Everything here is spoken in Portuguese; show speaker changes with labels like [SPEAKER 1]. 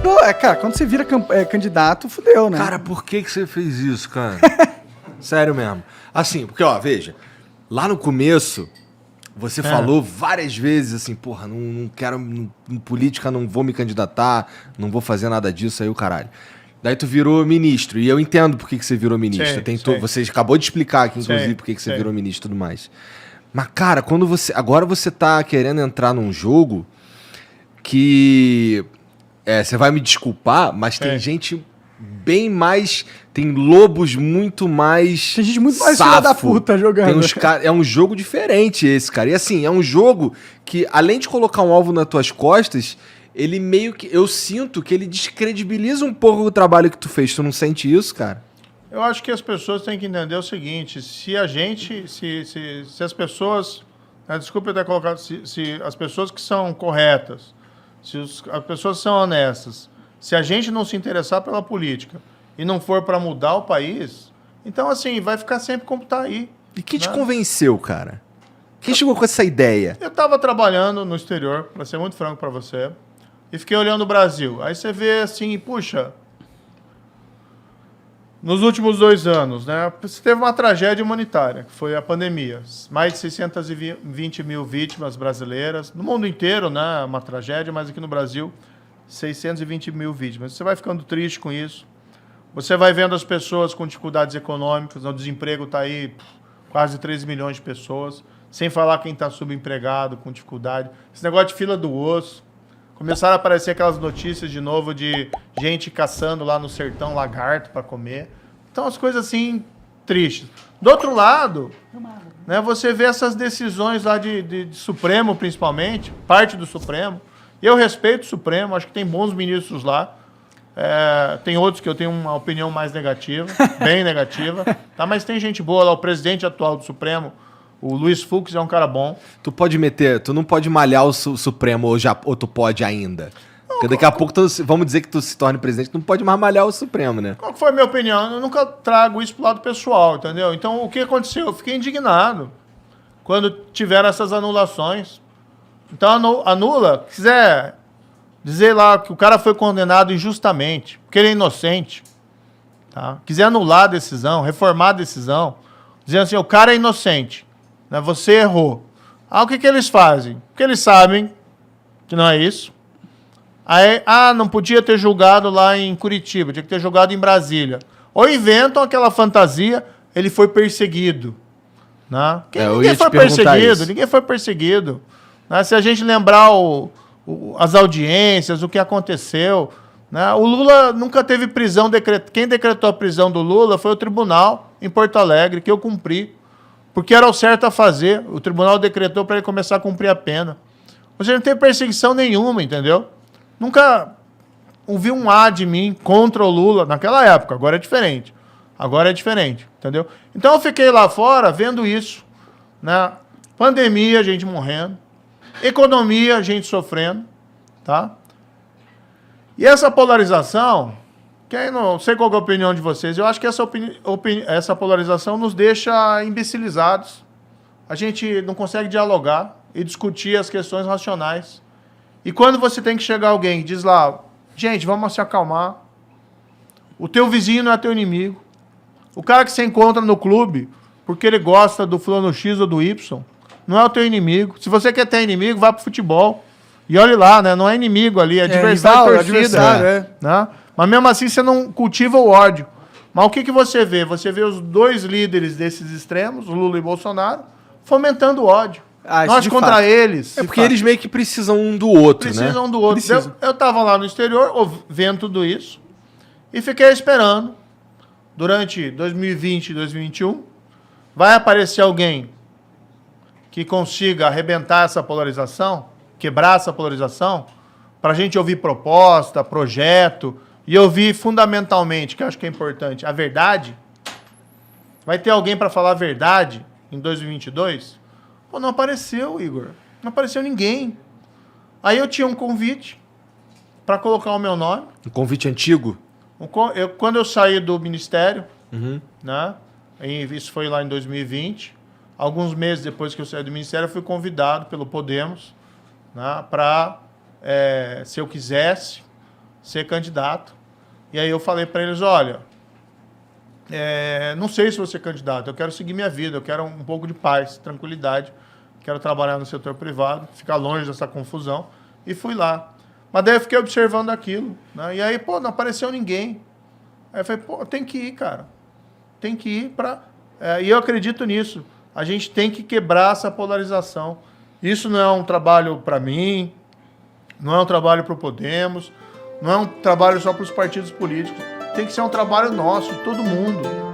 [SPEAKER 1] Não, cara, quando você vira candidato, fudeu, né?
[SPEAKER 2] Cara, por que você fez isso, cara? Sério mesmo. Assim, porque, ó, veja, lá no começo, você falou várias vezes assim, porra, não quero, em política não vou me candidatar, não vou fazer nada disso, aí o caralho. Daí tu virou ministro, e eu entendo por que você virou ministro. Você acabou de explicar aqui, inclusive, por que você virou ministro e tudo mais. Mas, cara, agora você tá querendo entrar num jogo que... você vai me desculpar, mas tem gente bem mais... Tem lobos muito mais...
[SPEAKER 1] Tem gente muito mais filha da puta jogando.
[SPEAKER 2] É um jogo diferente esse, cara. E assim, é um jogo que, além de colocar um alvo nas tuas costas, ele meio que... Eu sinto que ele descredibiliza um pouco o trabalho que tu fez. Tu não sente isso, cara?
[SPEAKER 3] Eu acho que as pessoas têm que entender o seguinte, se as pessoas... Desculpa eu ter colocado... Se as pessoas que são corretas, as pessoas são honestas, se a gente não se interessar pela política e não for para mudar o país, então, assim, vai ficar sempre como tá aí.
[SPEAKER 2] E quem te convenceu, cara? Quem chegou com essa ideia?
[SPEAKER 3] Eu estava trabalhando no exterior, para ser muito franco para você, e fiquei olhando o Brasil. Aí você vê assim, puxa, nos últimos 2 anos, né, você teve uma tragédia humanitária, que foi a pandemia. Mais de 620 mil vítimas brasileiras. No mundo inteiro, né, uma tragédia, mas aqui no Brasil, 620 mil vítimas. Você vai ficando triste com isso. Você vai vendo as pessoas com dificuldades econômicas, o desemprego está aí, quase 13 milhões de pessoas, sem falar quem está subempregado, com dificuldade. Esse negócio de fila do osso. Começaram a aparecer aquelas notícias de novo de gente caçando lá no sertão lagarto para comer. Então, as coisas assim, tristes. Do outro lado, né, você vê essas decisões lá de Supremo, principalmente, parte do Supremo. Eu respeito o Supremo, acho que tem bons ministros lá. Tem outros que eu tenho uma opinião mais negativa, bem negativa. Tá? Mas tem gente boa lá, o presidente atual do Supremo, o Luiz Fux, é um cara bom.
[SPEAKER 2] Tu não pode malhar o Supremo ou tu pode ainda? Porque daqui a pouco, vamos dizer que tu se torne presidente, tu não pode mais malhar o Supremo, né?
[SPEAKER 3] Qual que foi a minha opinião? Eu nunca trago isso pro lado pessoal, entendeu? Então, o que aconteceu? Eu fiquei indignado quando tiveram essas anulações. Então, anula, quiser dizer lá que o cara foi condenado injustamente, porque ele é inocente, tá? Quiser anular a decisão, reformar a decisão, dizendo assim, o cara é inocente, né? Você errou. O que eles fazem? Porque eles sabem que não é isso. Aí, não podia ter julgado lá em Curitiba, tinha que ter julgado em Brasília. Ou inventam aquela fantasia, ele foi perseguido. Né? Ninguém foi perseguido. Né? Se a gente lembrar as audiências, o que aconteceu, né? O Lula nunca teve prisão. Quem decretou a prisão do Lula foi o tribunal em Porto Alegre, que eu cumpri. Porque era o certo a fazer. O tribunal decretou para ele começar a cumprir a pena. Você não tem perseguição nenhuma, entendeu? Nunca ouvi um A de mim contra o Lula naquela época. Agora é diferente. Entendeu? Então eu fiquei lá fora vendo isso. Né? Pandemia, gente morrendo. Economia, gente sofrendo. Tá? E essa polarização, que aí não sei qual é a opinião de vocês, eu acho que essa polarização nos deixa imbecilizados. A gente não consegue dialogar e discutir as questões racionais. E quando você tem que chegar alguém e diz lá, gente, vamos se acalmar. O teu vizinho não é teu inimigo. O cara que você encontra no clube, porque ele gosta do fulano X ou do Y, não é o teu inimigo. Se você quer ter inimigo, vá pro futebol. E olhe lá, né? Não é inimigo ali, é adversário, torcida. Né? Mas mesmo assim você não cultiva o ódio. Mas o que você vê? Você vê os 2 líderes desses extremos, o Lula e o Bolsonaro, fomentando o ódio. Nós contra eles.
[SPEAKER 2] É porque eles meio que precisam um do outro, né?
[SPEAKER 3] Precisam um do outro. Eu estava lá no exterior, vendo tudo isso, e fiquei esperando. Durante 2020 e 2021, vai aparecer alguém que consiga arrebentar essa polarização, quebrar essa polarização, para a gente ouvir proposta, projeto, e ouvir fundamentalmente, que eu acho que é importante, a verdade. Vai ter alguém para falar a verdade em 2022? Pô, não apareceu, Igor. Não apareceu ninguém. Aí eu tinha um convite para colocar o meu nome.
[SPEAKER 2] Um convite antigo?
[SPEAKER 3] Quando eu saí do ministério, né? Isso foi lá em 2020. Alguns meses depois que eu saí do ministério, eu fui convidado pelo Podemos, né, para, se eu quisesse, ser candidato. E aí eu falei para eles, olha, não sei se vou ser candidato, eu quero seguir minha vida, eu quero um pouco de paz, tranquilidade, quero trabalhar no setor privado, ficar longe dessa confusão. E fui lá. Mas daí eu fiquei observando aquilo, né? E aí, pô, não apareceu ninguém. Aí eu falei, pô, tem que ir, cara. Tem que ir para... e eu acredito nisso. A gente tem que quebrar essa polarização. Isso não é um trabalho para mim, não é um trabalho para o Podemos, não é um trabalho só para os partidos políticos. Tem que ser um trabalho nosso, de todo mundo.